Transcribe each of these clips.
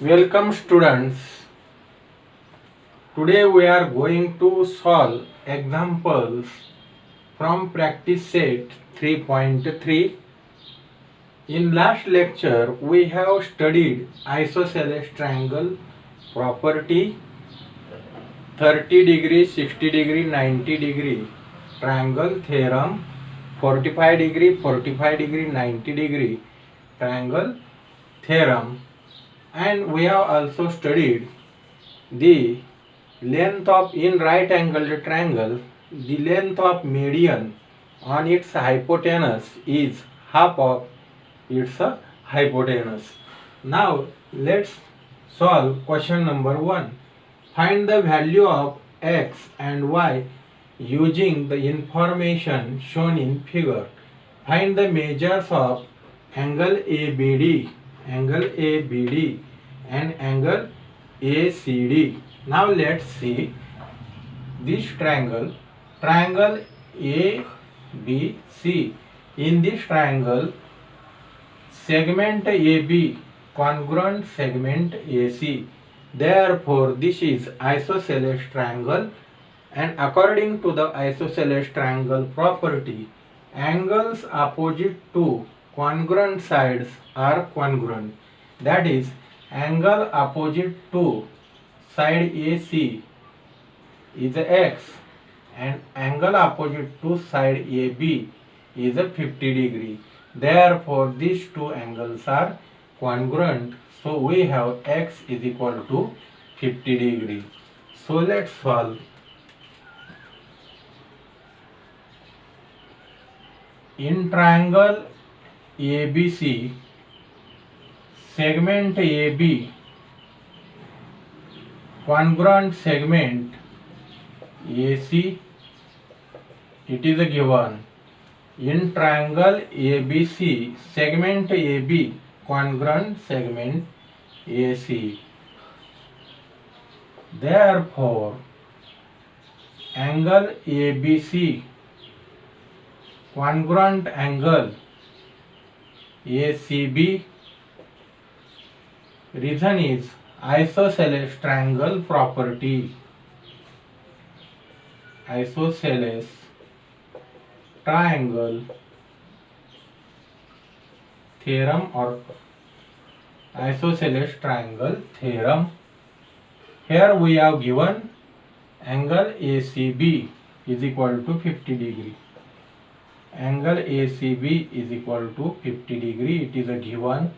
Welcome students. Today we are going to solve examples from practice set 3.3. In last lecture we have studied isosceles triangle property, 30 degree, 60 degree, 90 degree triangle theorem, 45 degree, 45 degree, 90 degree triangle theorem, and we have also studied the length of in right angled triangle. The length of median on its hypotenuse is half of its hypotenuse. Now let's solve question number 1. Find the value of x and y using the information shown in figure. Find the measures of angle ABD, and angle ACD. Now let's see this triangle ABC. In this triangle, segment AB congruent segment AC. Therefore, this is isosceles triangle, and according to the isosceles triangle property, angles opposite to congruent sides are congruent. That is, angle opposite to side AC is x and angle opposite to side AB is 50 degree. Therefore, these two angles are congruent. So we have x is equal to 50 degree. So let's solve. In triangle ABC, segment AB congruent segment AC, it is given. In triangle ABC, segment AB congruent segment AC. Therefore, angle ABC congruent angle ACB. Reason is isosceles triangle property. Isosceles triangle theorem or isosceles triangle theorem. Here we have given angle ACB is equal to 50 degree. Angle ACB is equal to 50 degree. It is a given.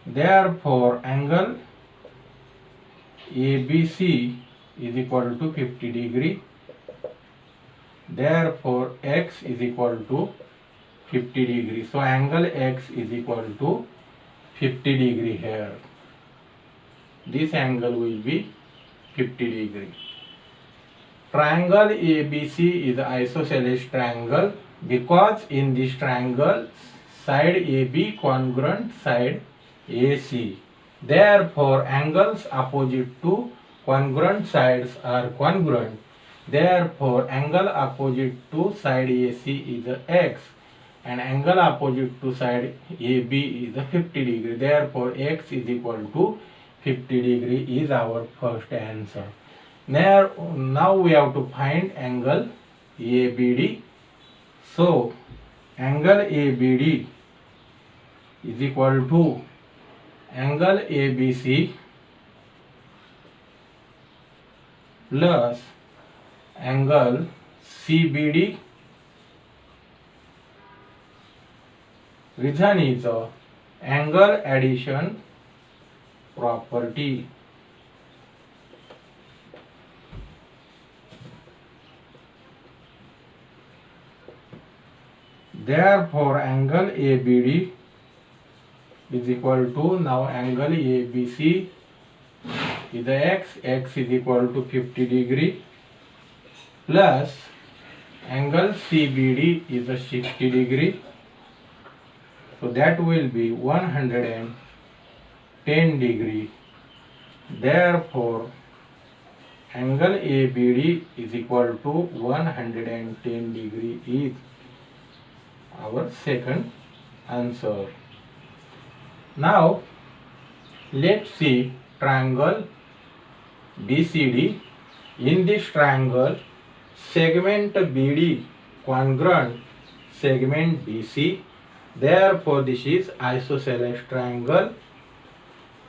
Therefore, angle ABC is equal to 50 degree. Therefore, x is equal to 50 degree. So, angle x is equal to 50 degree here. This angle will be 50 degree. Triangle ABC is isosceles triangle because in this triangle side AB congruent side AC. Therefore, angles opposite to congruent sides are congruent. Therefore, angle opposite to side AC is x and angle opposite to side AB is 50 degree. Therefore, x is equal to 50 degree is our first answer. Now we have to find angle ABD. So, angle ABD is equal to angle ABC plus angle CBD. Reason is angle addition property. Therefore, angle ABD is equal to, now angle ABC is x is equal to 50 degree plus angle CBD is 60 degree. So that will be 110 degree. Therefore, angle ABD is equal to 110 degree is our second answer. Now Let's see triangle BCD. In this triangle, segment BD congruent segment BC. Therefore, this is isosceles triangle.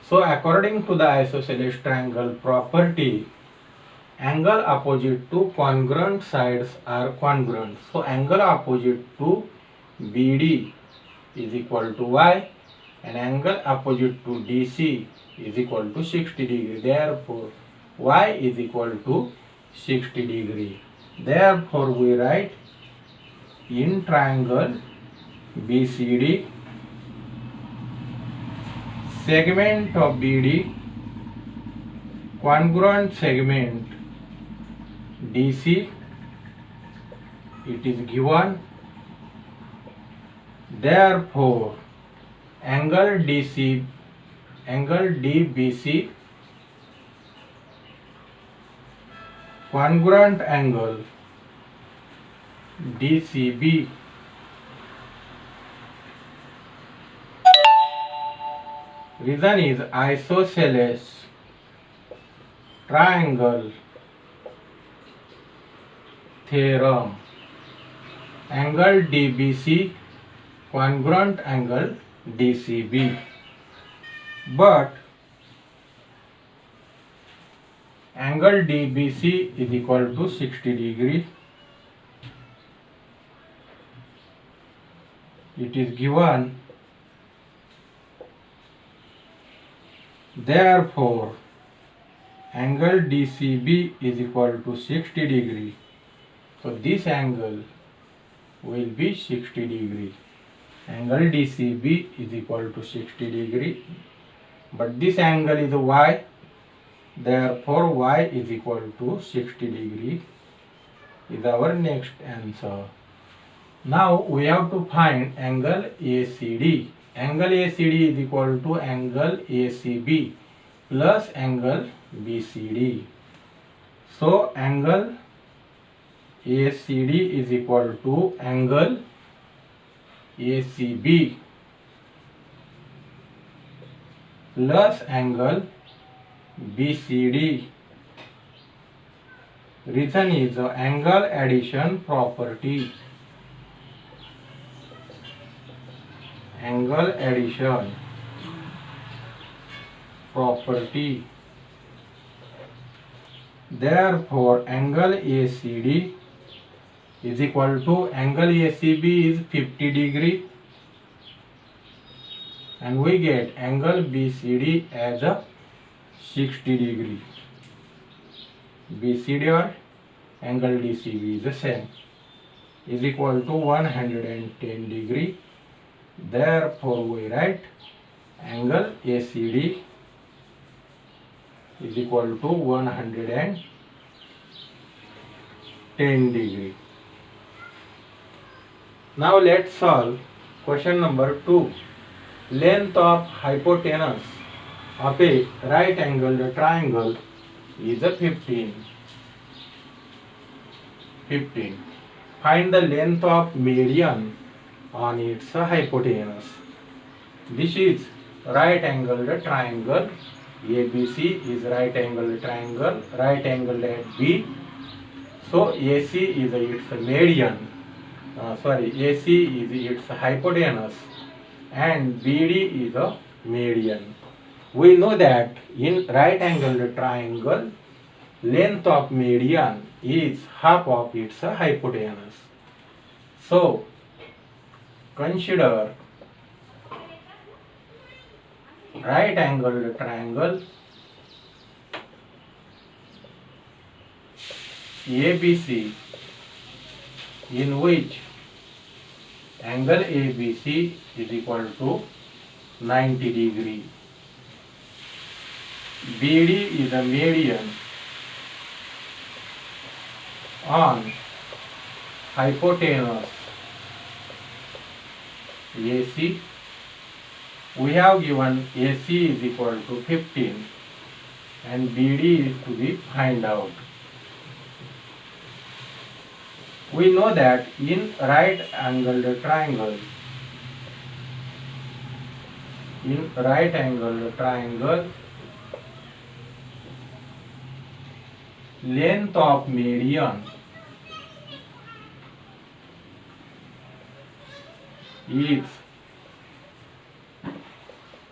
So, according to the isosceles triangle property, angle opposite to congruent sides are congruent. So, angle opposite to BD is equal to Y, and angle opposite to DC is equal to 60 degree. Therefore, Y is equal to 60 degree. Therefore, we write in triangle BCD, segment of BD congruent segment DC, it is given. Therefore, angle DBC congruent angle DCB reason is isosceles triangle theorem. Angle DBC congruent angle DCB, but angle DBC is equal to 60 degree. It is given. Therefore, angle DCB is equal to 60 degree. So, this angle will be 60 degree. Angle DCB is equal to 60 degree, but this angle is Y. Therefore, Y is equal to 60 degree is our next answer. Now, we have to find angle ACD. Angle ACD is equal to angle ACB plus angle BCD. So, angle ACD is equal to angle ACB plus angle BCD. Reason is angle addition property. Angle addition property. Therefore, angle ACD is equal to angle ACB is 50 degree, and we get angle BCD as a 60 degree. BCD or angle DCB is the same, is equal to 110 degree. Therefore, we write angle ACD is equal to 110 degree. Now let's solve question number 2. Length of hypotenuse of a right angled triangle is a 15. Find the length of median on its hypotenuse. This is right angled triangle. ABC is right angled triangle, right angled at B. So AC is its median. AC is its hypotenuse, and BD is a median. We know that in right angled triangle, length of median is half of its hypotenuse. So, consider right angled triangle ABC, in which angle ABC is equal to 90 degree. BD is a median on hypotenuse AC. We have given AC is equal to 15 and BD is to be find out. We know that in right angled triangle in right angled triangle, length of median is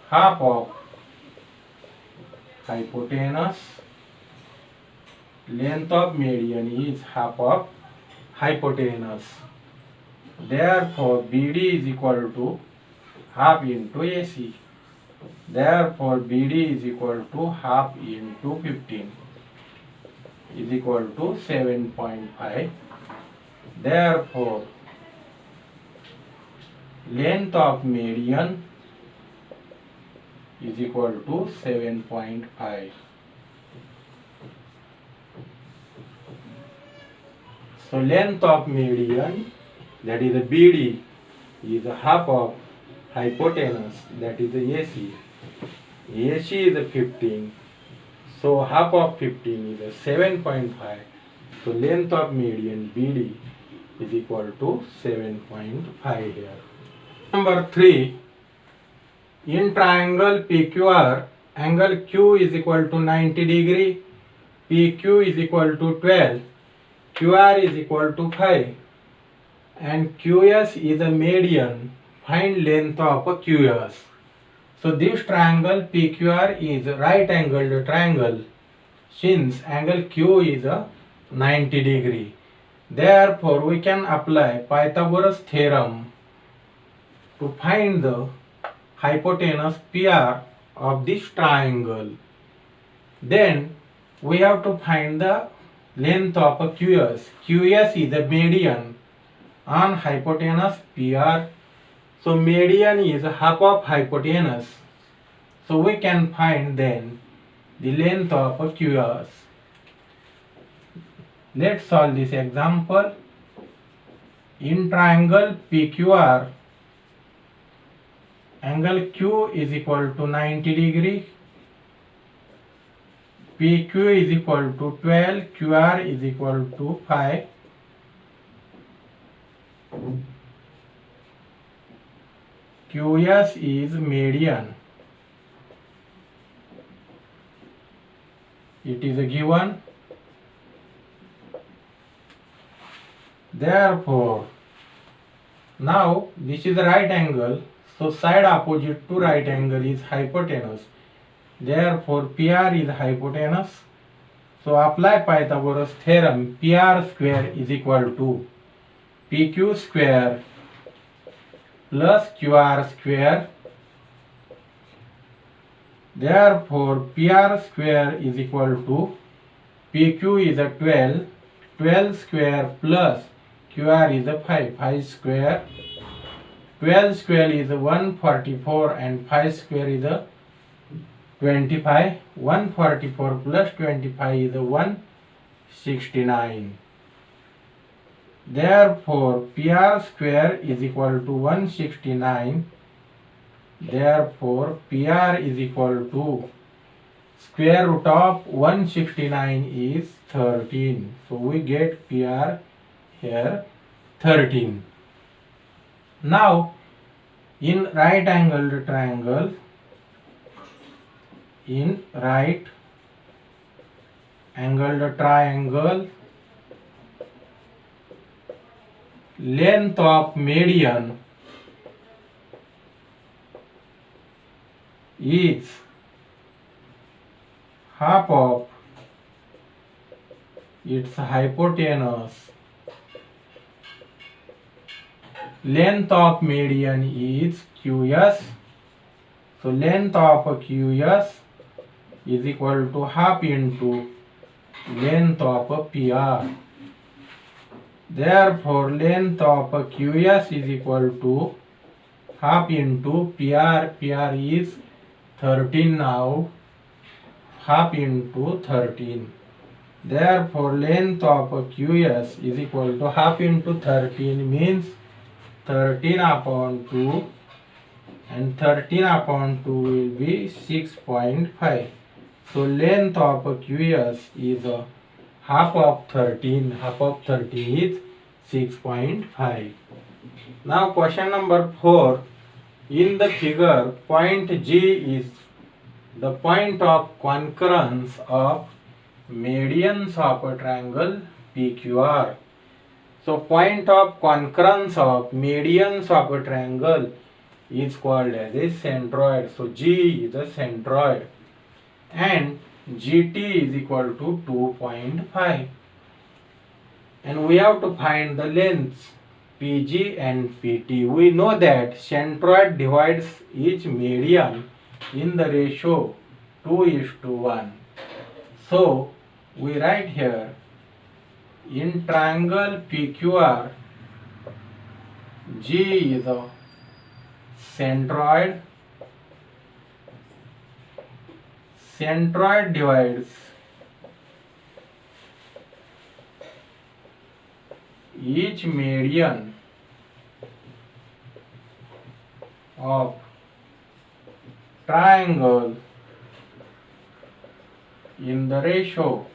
half of hypotenuse. Length of median is half of hypotenuse. Therefore, BD is equal to half into AC. Therefore, BD is equal to half into 15 is equal to 7.5. Therefore, length of median is equal to 7.5. So length of median, that is the BD, is half of hypotenuse, that is the AC. AC is 15. So half of 15 is 7.5. So length of median BD is equal to 7.5 here. Number 3. In triangle PQR, angle Q is equal to 90 degree, PQ is equal to 12, QR is equal to 5, and QS is a median. Find length of a QS. So this triangle PQR is a right angled triangle since angle Q is a 90 degree. Therefore, we can apply Pythagoras theorem to find the hypotenuse PR of this triangle. Then we have to find the length of a QS. QS is the median on hypotenuse PR. So median is half of hypotenuse. So we can find then the length of a QS. Let's solve this example. In triangle PQR, angle Q is equal to 90 degree, PQ is equal to 12, QR is equal to 5. QS is median. It is a given. Therefore, now this is the right angle. So side opposite to right angle is hypotenuse. Therefore, PR is hypotenuse. So apply Pythagoras theorem. PR square is equal to PQ square plus QR square. Therefore, PR square is equal to PQ is a 12, 12 square plus QR is a 5, 5 square. 12 square is 144 and 5 square is 25. 144 plus 25 is 169. Therefore, PR square is equal to 169. Therefore, PR is equal to square root of 169 is 13. So we get PR here 13. Now, in right angled triangle, length of median is half of its hypotenuse. Length of median is QS. So length of QS is equal to half into length of PR. Therefore, length of QS is equal to half into PR. PR is 13 now. Half into 13. Therefore, length of QS is equal to half into 13 means 13 upon 2, and 13 upon 2 will be 6.5. So length of QS is half of 13. Half of 13 is 6.5. Now question number 4. In the figure, point G is the point of concurrence of medians of a triangle PQR. So point of concurrence of medians of a triangle is called as a centroid. So G is a centroid and GT is equal to 2.5. And we have to find the lengths PG and PT. We know that centroid divides each median in the ratio 2:1. So we write here, in triangle PQR, G is a centroid. Centroid divides each median of triangle in the ratio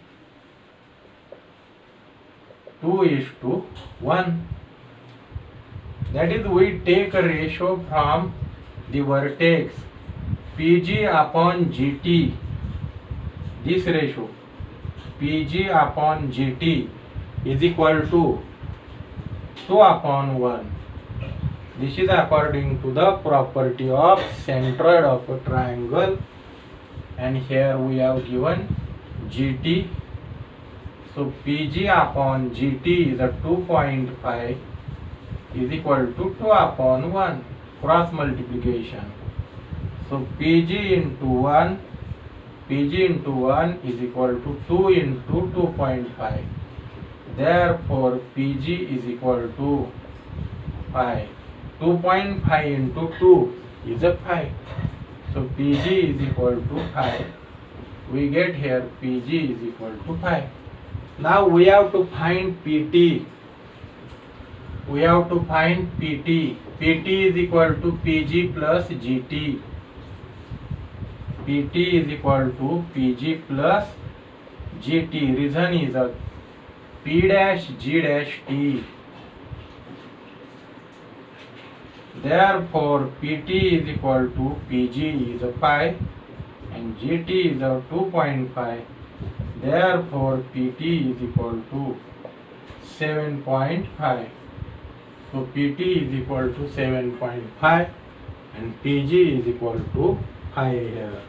2:1. That is, we take a ratio from the vertex PG upon GT. This ratio PG upon GT is equal to 2/1. This is according to the property of centroid of a triangle, and here we have given GT. So PG upon GT is a 2.5 is equal to 2/1, cross multiplication. So PG into 1 is equal to 2 into 2.5. Therefore PG is equal to 5. 2.5 into 2 is a 5. So PG is equal to 5. We get here PG is equal to 5. Now we have to find PT. We have to find PT. PT is equal to PG plus GT. PT is equal to PG plus GT. Reason is a P dash G dash T. Therefore PT is equal to PG is a 5 and GT is a 2.5. Therefore PT is equal to 7.5. So PT is equal to 7.5 and PG is equal to 5 here.